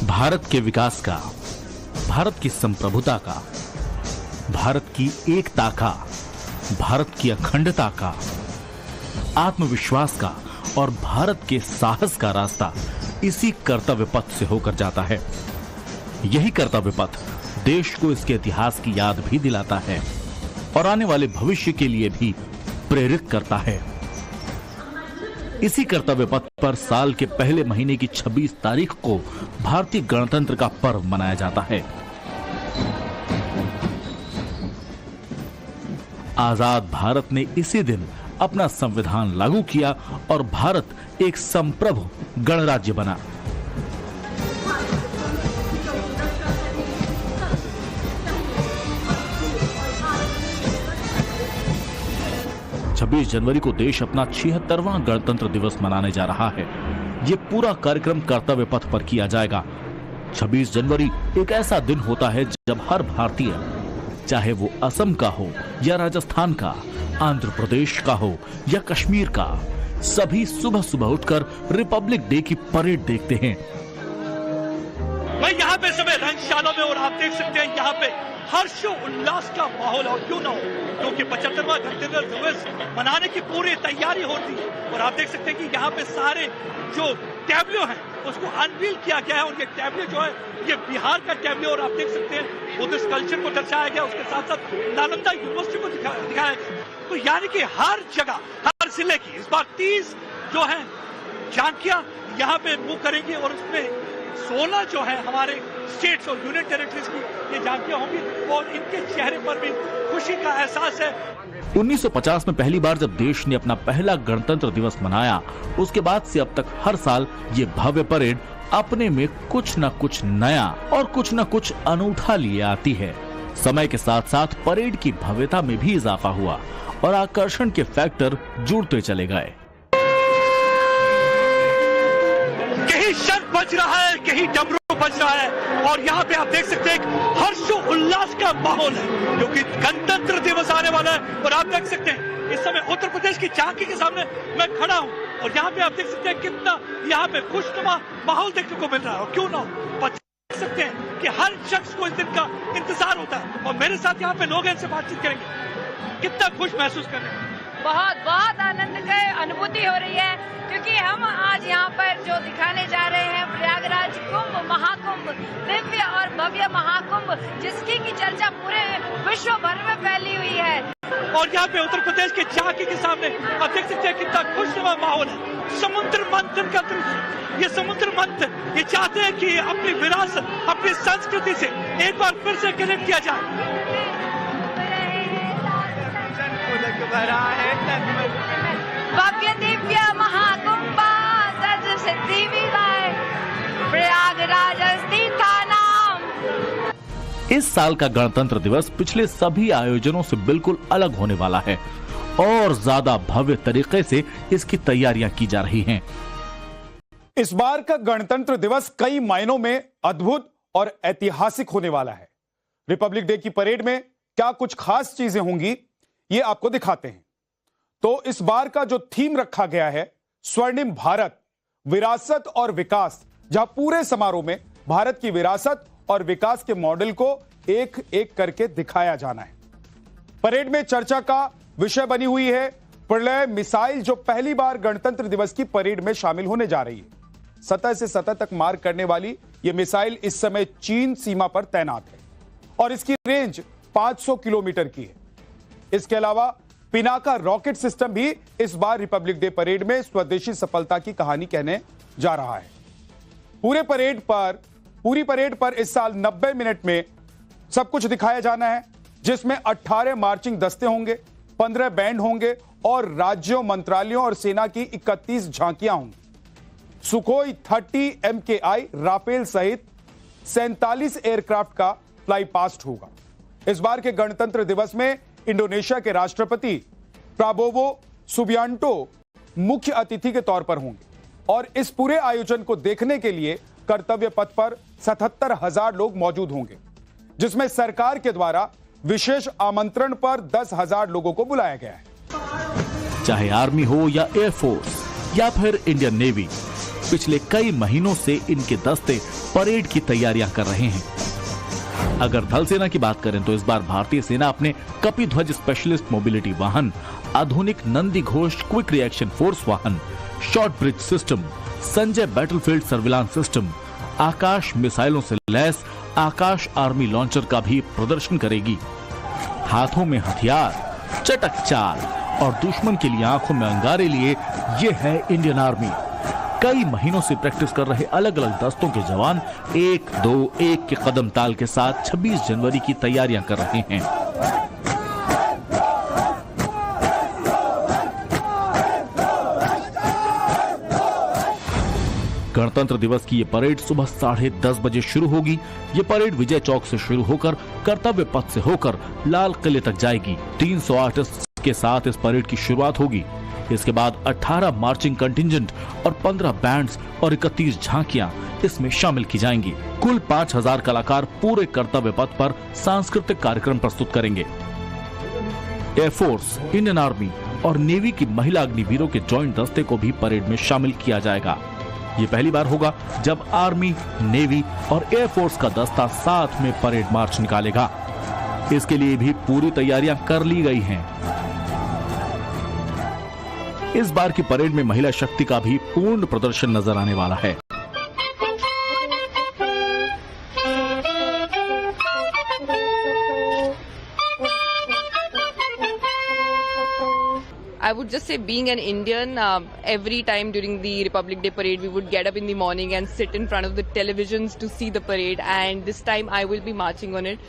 भारत के विकास का, भारत की संप्रभुता का, भारत की एकता का, भारत की अखंडता का, आत्मविश्वास का और भारत के साहस का रास्ता इसी कर्तव्य पथ से होकर जाता है। यही कर्तव्य पथ देश को इसके इतिहास की याद भी दिलाता है और आने वाले भविष्य के लिए भी प्रेरित करता है। इसी कर्तव्य पथ पर साल के पहले महीने की 26 तारीख को भारतीय गणतंत्र का पर्व मनाया जाता है। आजाद भारत ने इसी दिन अपना संविधान लागू किया और भारत एक संप्रभु गणराज्य बना। छब्बीस जनवरी को देश अपना 76वां गणतंत्र दिवस मनाने जा रहा है। ये पूरा कार्यक्रम कर्तव्य पथ पर किया जाएगा। 26 जनवरी एक ऐसा दिन होता है जब हर भारतीय, चाहे वो असम का हो या राजस्थान का, आंध्र प्रदेश का हो या कश्मीर का, सभी सुबह सुबह उठकर रिपब्लिक डे की परेड देखते हैं। मैं यहाँ पे समय रंगशाला में और आप देख सकते हैं यहाँ पे हर्ष उल्लास का माहौल और क्यों ना हो, क्योंकि 75वां गणतंत्र दिवस मनाने की पूरी तैयारी होती है। और आप देख सकते हैं कि यहाँ पे सारे जो टैब्लो हैं उसको अनवील किया गया है। और ये टैब्लो जो है ये बिहार का टैब्लो, और आप देख सकते हैं बुद्धिस्ट कल्चर को दर्शाया गया, उसके साथ साथ नालंदा यूनिवर्सिटी को दिखाया गया। तो यानी कि हर जगह, हर जिले की इस बार 30 जो है झांकियां यहाँ पे मूव करेंगी और उसमें 16 जो है हमारे स्टेट्स और यूनियन टेरिटरीज की ये झांकियां होंगी और इनके चेहरे पर भी खुशी का एहसास है। 1950 में पहली बार जब देश ने अपना पहला गणतंत्र दिवस मनाया, उसके बाद से अब तक हर साल ये भव्य परेड अपने में कुछ न कुछ नया और कुछ न कुछ अनूठा लिए आती है। समय के साथ साथ परेड की भव्यता में भी इजाफा हुआ और आकर्षण के फैक्टर जुड़ते चले गए। कहीं शंख बज रहा है, कहीं डमरू बज रहा है और यहाँ पे आप देख सकते हैं हर्ष उल्लास का माहौल है क्योंकि गणतंत्र दिवस आने वाला है। और आप देख सकते हैं इस समय उत्तर प्रदेश की झांकी के सामने मैं खड़ा हूँ और यहाँ पे आप देख सकते हैं कितना यहाँ पे खुशनुमा माहौल देखने को मिल रहा है। और क्यों ना हो, देख सकते हैं कि हर शख्स को इस दिन का इंतजार होता है और मेरे साथ यहाँ पे लोग इनसे बातचीत करेंगे। कितना खुश महसूस कर रहे हैं? बहुत बहुत आनंद की अनुभूति हो रही है क्योंकि हम आज यहाँ पर जो दिखाने जा रहे हैं प्रयागराज कुंभ महाकुंभ, दिव्य और भव्य महाकुंभ, जिसकी की चर्चा पूरे विश्व भर में फैली हुई है। और यहाँ पे उत्तर प्रदेश के झांकी के सामने आप देख सकते हैं कितना खुशनुमा माहौल है। समुद्र मंथन का दृश्य, ये समुद्र मंथन ये चाहते हैं कि अपनी विरासत, अपनी संस्कृति से एक बार फिर से कनेक्ट किया जाए। भव्य दिव्य महाकुंभ सज सिद्धि विदाय प्रयागराज स्थित नाम। इस साल का गणतंत्र दिवस पिछले सभी आयोजनों से बिल्कुल अलग होने वाला है और ज्यादा भव्य तरीके से इसकी तैयारियां की जा रही हैं। इस बार का गणतंत्र दिवस कई मायनों में अद्भुत और ऐतिहासिक होने वाला है। रिपब्लिक डे की परेड में क्या कुछ खास चीजें होंगी, ये आपको दिखाते हैं। तो इस बार का जो थीम रखा गया है स्वर्णिम भारत, विरासत और विकास, जहां पूरे समारोह में भारत की विरासत और विकास के मॉडल को एक एक करके दिखाया जाना है। परेड में चर्चा का विषय बनी हुई है प्रलय मिसाइल, जो पहली बार गणतंत्र दिवस की परेड में शामिल होने जा रही है। सतह से सतह तक मार करने वाली यह मिसाइल इस समय चीन सीमा पर तैनात है और इसकी रेंज 500 किलोमीटर की है। इसके अलावा पिनाका रॉकेट सिस्टम भी इस बार रिपब्लिक डे परेड में स्वदेशी सफलता की कहानी कहने जा रहा है। पूरी परेड पर इस साल 90 मिनट में सब कुछ दिखाया जाना है, जिसमें 18 मार्चिंग दस्ते होंगे, 15 बैंड होंगे और राज्यों, मंत्रालयों और सेना की 31 झांकियां होंगी। सुखोई 30 MKI राफेल सहित 47 एयरक्राफ्ट का फ्लाई पास्ट होगा। इस बार के गणतंत्र दिवस में इंडोनेशिया के राष्ट्रपति प्राबोवो सुबियांटो मुख्य अतिथि के तौर पर होंगे और इस पूरे आयोजन को देखने के लिए कर्तव्य पथ पर 77,000 लोग मौजूद होंगे, जिसमें सरकार के द्वारा विशेष आमंत्रण पर 10,000 लोगों को बुलाया गया है। चाहे आर्मी हो या एयरफोर्स या फिर इंडियन नेवी, पिछले कई महीनों से इनके दस्ते परेड की तैयारियां कर रहे हैं। अगर थल सेना की बात करें तो इस बार भारतीय सेना अपने कपिध्वज स्पेशलिस्ट मोबिलिटी वाहन, आधुनिक Nandi Ghosh quick reaction force वाहन, short bridge system, Sanjay battlefield surveillance system, Akash मिसाइलों से लैस आकाश आर्मी लॉन्चर का भी प्रदर्शन करेगी। हाथों में हथियार, चटक चाल और दुश्मन के लिए आंखों में अंगारे लिए ये है इंडियन आर्मी। कई महीनों से प्रैक्टिस कर रहे अलग अलग दस्तों के जवान 1-2-1 के कदम ताल के साथ 26 जनवरी की तैयारियां कर रहे हैं। गणतंत्र दिवस की ये परेड सुबह 10:30 बजे शुरू होगी। ये परेड विजय चौक से शुरू होकर कर्तव्य पथ से होकर लाल किले तक जाएगी। 300 आर्टिस्ट के साथ इस परेड की शुरुआत होगी। इसके बाद 18 मार्चिंग कंटिंजेंट और 15 बैंड्स और 31 झांकियां इसमें शामिल की जाएंगी। कुल 5000 कलाकार पूरे कर्तव्य पथ पर सांस्कृतिक कार्यक्रम प्रस्तुत करेंगे। एयरफोर्स, इंडियन आर्मी और नेवी की महिला अग्निवीरों के जॉइंट दस्ते को भी परेड में शामिल किया जाएगा। ये पहली बार होगा जब आर्मी, नेवी और एयरफोर्स का दस्ता साथ में परेड मार्च निकालेगा। इसके लिए भी पूरी तैयारियां कर ली गई हैं। इस बार की परेड में महिला शक्ति का भी पूर्ण प्रदर्शन नजर आने वाला है। I would just say, being an Indian, every time during the Republic Day parade, we would get up in the morning and sit in front of the televisions to see the parade. And this time, I will be marching on it.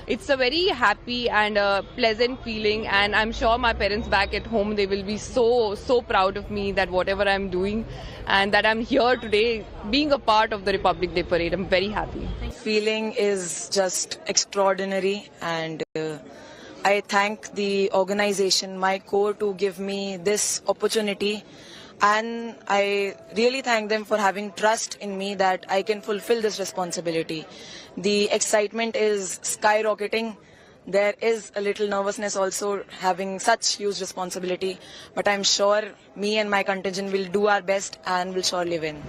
It's a very happy and pleasant feeling, and I'm sure my parents back at home, they will be so proud of me that whatever I'm doing and that I'm here today, being a part of the Republic Day parade. I'm very happy. Feeling is just extraordinary, and I thank the organization, my corps, to give me this opportunity, and I really thank them for having trust in me that I can fulfill this responsibility. The excitement is skyrocketing. There is a little nervousness also having such huge responsibility, but I'm sure me and my contingent will do our best and will surely win.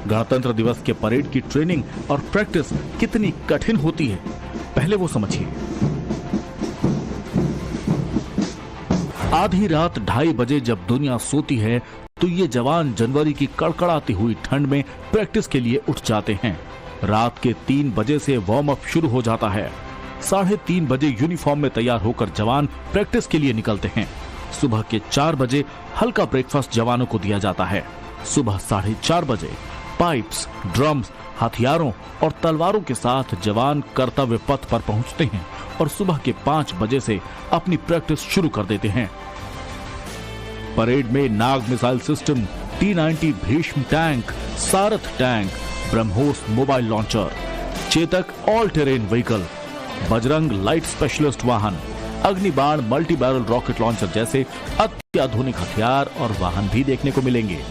गणतंत्र दिवस के parade की training और practice कितनी कठिन होती है, पहले वो समझिए। आधी रात 2:30 बजे जब दुनिया सोती है तो ये जवान जनवरी की कड़कड़ाती हुई ठंड में प्रैक्टिस के लिए उठ जाते हैं। रात के 3 बजे से वार्म अप शुरू हो जाता है। 3:30 बजे यूनिफॉर्म में तैयार होकर जवान प्रैक्टिस के लिए निकलते हैं। सुबह के 4 बजे हल्का ब्रेकफास्ट जवानों को दिया जाता है। सुबह 4:30 बजे पाइप्स, ड्रम्स, हथियारों और तलवारों के साथ जवान कर्तव्य पथ पर पहुंचते हैं और सुबह के 5 बजे से अपनी प्रैक्टिस शुरू कर देते हैं। परेड में Nag missile system, T-90 Bhishma tank, Sarath tank, BrahMos mobile launcher, Chetak all terrain vehicle, Bajrang light specialist वाहन, Agnibaan multi barrel rocket launcher जैसे अत्याधुनिक हथियार और वाहन भी देखने को मिलेंगे।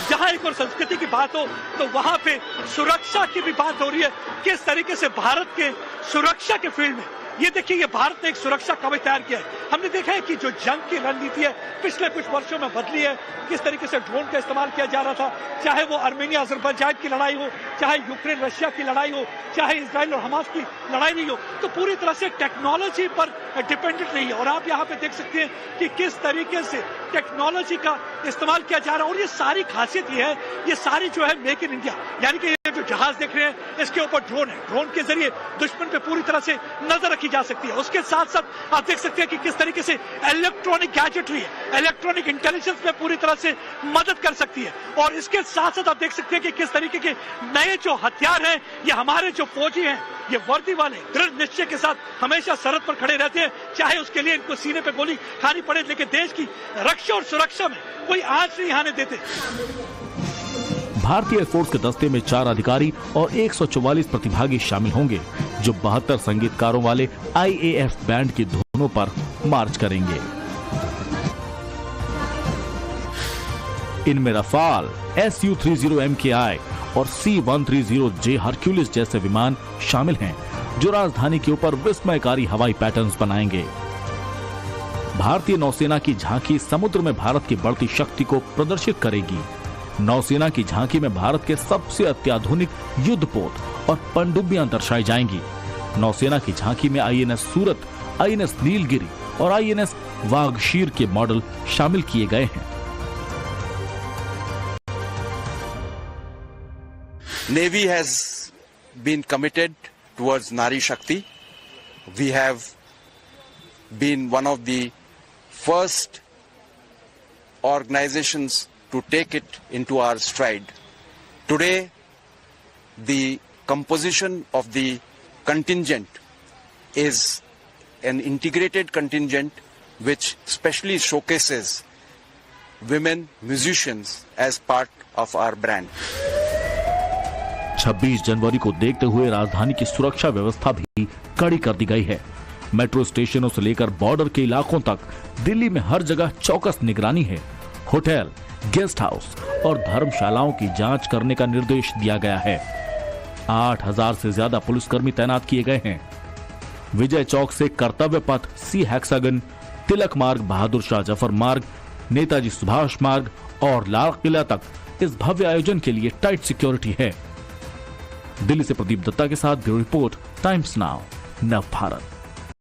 जहां एक और संस्कृति की बात हो तो वहां पे सुरक्षा की भी बात हो रही है। किस तरीके से भारत के सुरक्षा के फील्ड में ये देखिए, ये भारत ने एक सुरक्षा कवच तैयार किया है। हमने देखा है कि जो जंग की रणनीति है पिछले कुछ वर्षों में बदली है। किस तरीके से ड्रोन का इस्तेमाल किया जा रहा था, चाहे वो आर्मेनिया अजरबैजान की लड़ाई हो, चाहे यूक्रेन रशिया की लड़ाई हो, चाहे इजराइल और हमास की लड़ाई नहीं हो, तो पूरी तरह से टेक्नोलॉजी पर डिपेंडेंट नहीं है। और आप यहाँ पे देख सकते हैं कि किस तरीके से टेक्नोलॉजी का इस्तेमाल किया जा रहा है। और ये सारी खासियत ये है, ये सारी जो है मेक इन इंडिया, यानी कि ये जो जहाज देख रहे हैं इसके ऊपर ड्रोन है। ड्रोन के जरिए दुश्मन पे पूरी तरह से नजर रखी जा सकती है। उसके साथ साथ आप देख सकते हैं कि किस तरीके से इलेक्ट्रॉनिक गैजेटरी है, इलेक्ट्रॉनिक इंटेलिजेंस में पूरी तरह से मदद कर सकती है। और इसके साथ साथ आप देख सकते हैं कि किस तरीके के नए जो हथियार हैं, ये हमारे जो फौजी हैं, ये वर्दी वाले दृढ़ निश्चय के साथ हमेशा सरहद पर खड़े रहते हैं, चाहे उसके लिए इनको सीने पे गोली खानी पड़े, लेकिन देश की रक्षा और सुरक्षा में कोई आंच नहीं आने देते। भारतीय एयरफोर्स के दस्ते में 4 अधिकारी और 144 प्रतिभागी शामिल होंगे, जो 72 संगीतकारों वाले IAF बैंड की धुनों पर मार्च करेंगे। इनमें रफाल, Su-30 MKI और C-130J हरक्यूलिस जैसे विमान शामिल हैं, जो राजधानी के ऊपर विस्मयकारी हवाई पैटर्न्स बनाएंगे। भारतीय नौसेना की झांकी समुद्र में भारत की बढ़ती शक्ति को प्रदर्शित करेगी। नौसेना की झांकी में भारत के सबसे अत्याधुनिक युद्धपोत और पनडुब्बियां दर्शाई जाएंगी। नौसेना की झांकी में आईएनएस सूरत, आईएनएस नीलगिरी और आईएनएस वागशीर के मॉडल शामिल किए गए हैं। Navy has been committed towards Nari Shakti. We have been one of the first organizations to take it into our stride. Today, the composition of the contingent is an integrated contingent which specially showcases women musicians as part of our brand. 26 जनवरी को देखते हुए राजधानी की सुरक्षा व्यवस्था भी कड़ी कर दी गई है। मेट्रो स्टेशनों से लेकर बॉर्डर के इलाकों तक दिल्ली में हर जगह चौकस निगरानी है। होटल, गेस्ट हाउस और धर्मशालाओं की जांच करने का निर्देश दिया गया है। 8000 से ज्यादा पुलिसकर्मी तैनात किए गए हैं। विजय चौक से कर्तव्य पथ, सी हेक्सागन, तिलक मार्ग, बहादुर शाह जफर मार्ग, नेताजी सुभाष मार्ग और लाल किला तक इस भव्य आयोजन के लिए टाइट सिक्योरिटी है। दिल्ली से प्रदीप दत्ता के साथ ब्यूरो रिपोर्ट, टाइम्स नाउ, नव भारत।